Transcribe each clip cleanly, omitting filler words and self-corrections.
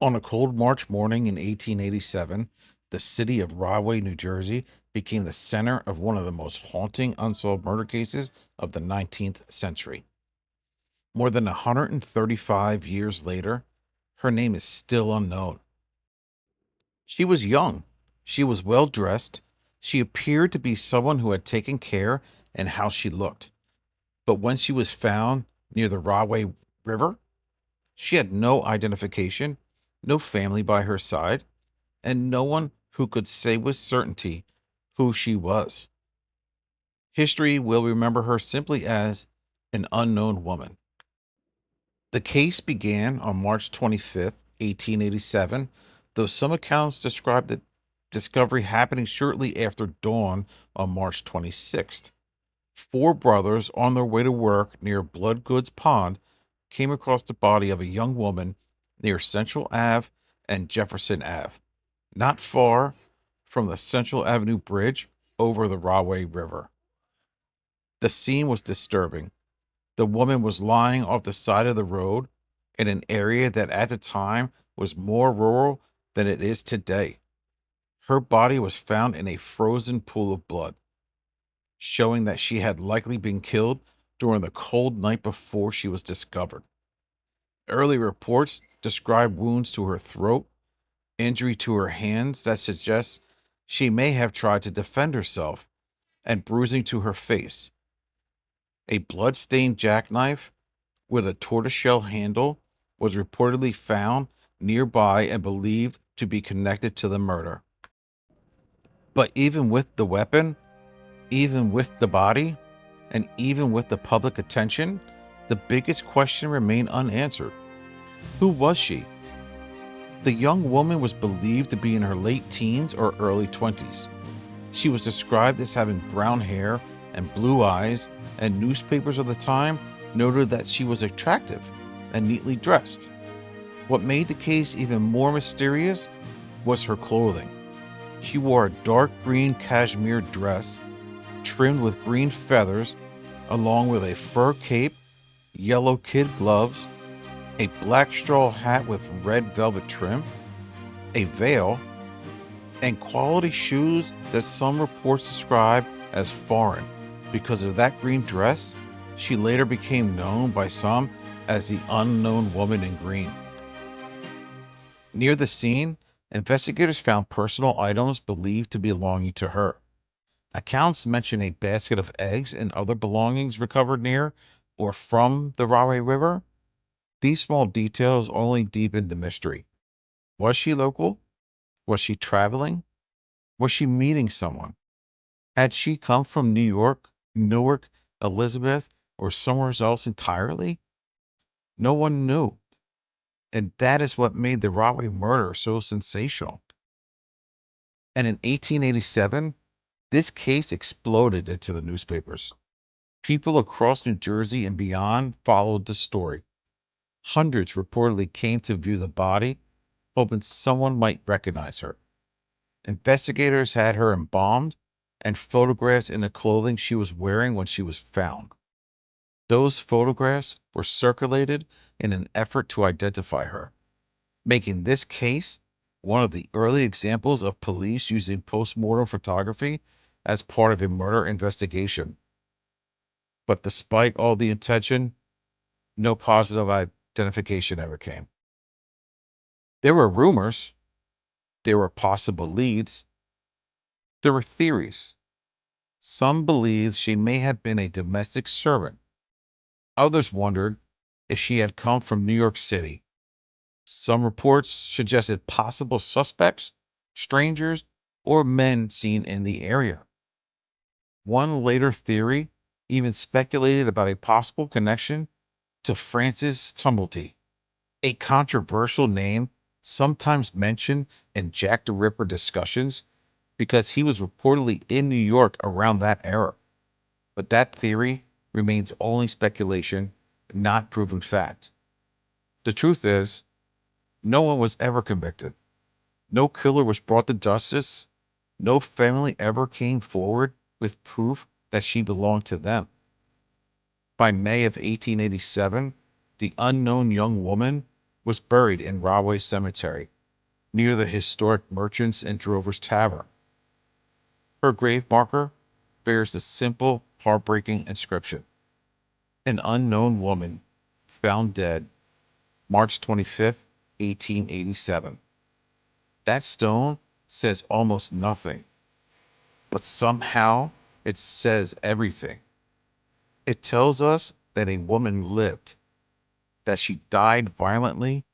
On a cold March morning in 1887, the city of Rahway, New Jersey, became the center of one of the most haunting unsolved murder cases of the 19th century. More than 135 years later, her name is still unknown. She was young, she was well dressed, she appeared to be someone who had taken care in how she looked. But when she was found near the Rahway River, she had no identification, no family by her side, and no one who could say with certainty who she was. History will remember her simply as an unknown woman. The case began on March 25th, 1887, though some accounts describe the discovery happening shortly after dawn on March 26th. Four brothers on their way to work near Bloodgood's Pond came across the body of a young woman near Central Ave and Jefferson Ave, not far from the Central Avenue Bridge over the Rahway River. The scene was disturbing. The woman was lying off the side of the road in an area that at the time was more rural than it is today. Her body was found in a frozen pool of blood, showing that she had likely been killed during the cold night before she was discovered. Early reports describe wounds to her throat, injury to her hands that suggests she may have tried to defend herself, and bruising to her face. A blood-stained jackknife with a tortoiseshell handle was reportedly found nearby and believed to be connected to the murder. But even with the weapon, even with the body, and even with the public attention, the biggest question remained unanswered. Who was she? The young woman was believed to be in her late teens or early 20s. She was described as having brown hair and blue eyes, and newspapers of the time noted that she was attractive and neatly dressed. What made the case even more mysterious was her clothing. She wore a dark green cashmere dress trimmed with green feathers, along with a fur cape, yellow kid gloves, a black straw hat with red velvet trim, a veil, and quality shoes that some reports describe as foreign. Because of that green dress, she later became known by some as the unknown woman in green. Near the scene, investigators found personal items believed to be belonging to her. Accounts mention a basket of eggs and other belongings recovered near or from the Rahway River. These small details only deepened the mystery. Was she local? Was she traveling? Was she meeting someone? Had she come from New York, Newark, Elizabeth, or somewhere else entirely? No one knew. And that is what made the Rahway murder so sensational. And in 1887, this case exploded into the newspapers. People across New Jersey and beyond followed the story. Hundreds reportedly came to view the body, hoping someone might recognize her. Investigators had her embalmed and photographs in the clothing she was wearing when she was found. Those photographs were circulated in an effort to identify her, making this case one of the early examples of police using postmortem photography as part of a murder investigation. But despite all the attention, no positive identification ever came. There were rumors, there were possible leads, there were theories. Some believed she may have been a domestic servant. Others wondered if she had come from New York City. Some reports suggested possible suspects, strangers, or men seen in the area. One later theory even speculated about a possible connection to Francis Tumblety, a controversial name sometimes mentioned in Jack the Ripper discussions because he was reportedly in New York around that era. But that theory remains only speculation, not proven fact. The truth is, no one was ever convicted. No killer was brought to justice. No family ever came forward with proof that she belonged to them. By May of 1887, the unknown young woman was buried in Rahway Cemetery, near the historic Merchants and Drovers Tavern. Her grave marker bears the simple, heartbreaking inscription: An unknown woman found dead March 25th, 1887. That stone says almost nothing, but somehow it says everything. It tells us that a woman lived, that she died violently,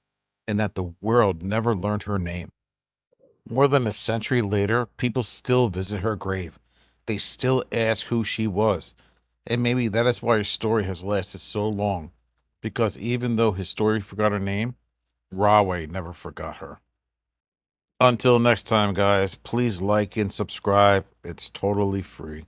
and that the world never learned her name. More than a century later, people still visit her grave. They still ask who she was. And maybe that is why her story has lasted so long. Because even though history forgot her name, Rahway never forgot her. Until next time, guys, please like and subscribe. It's totally free.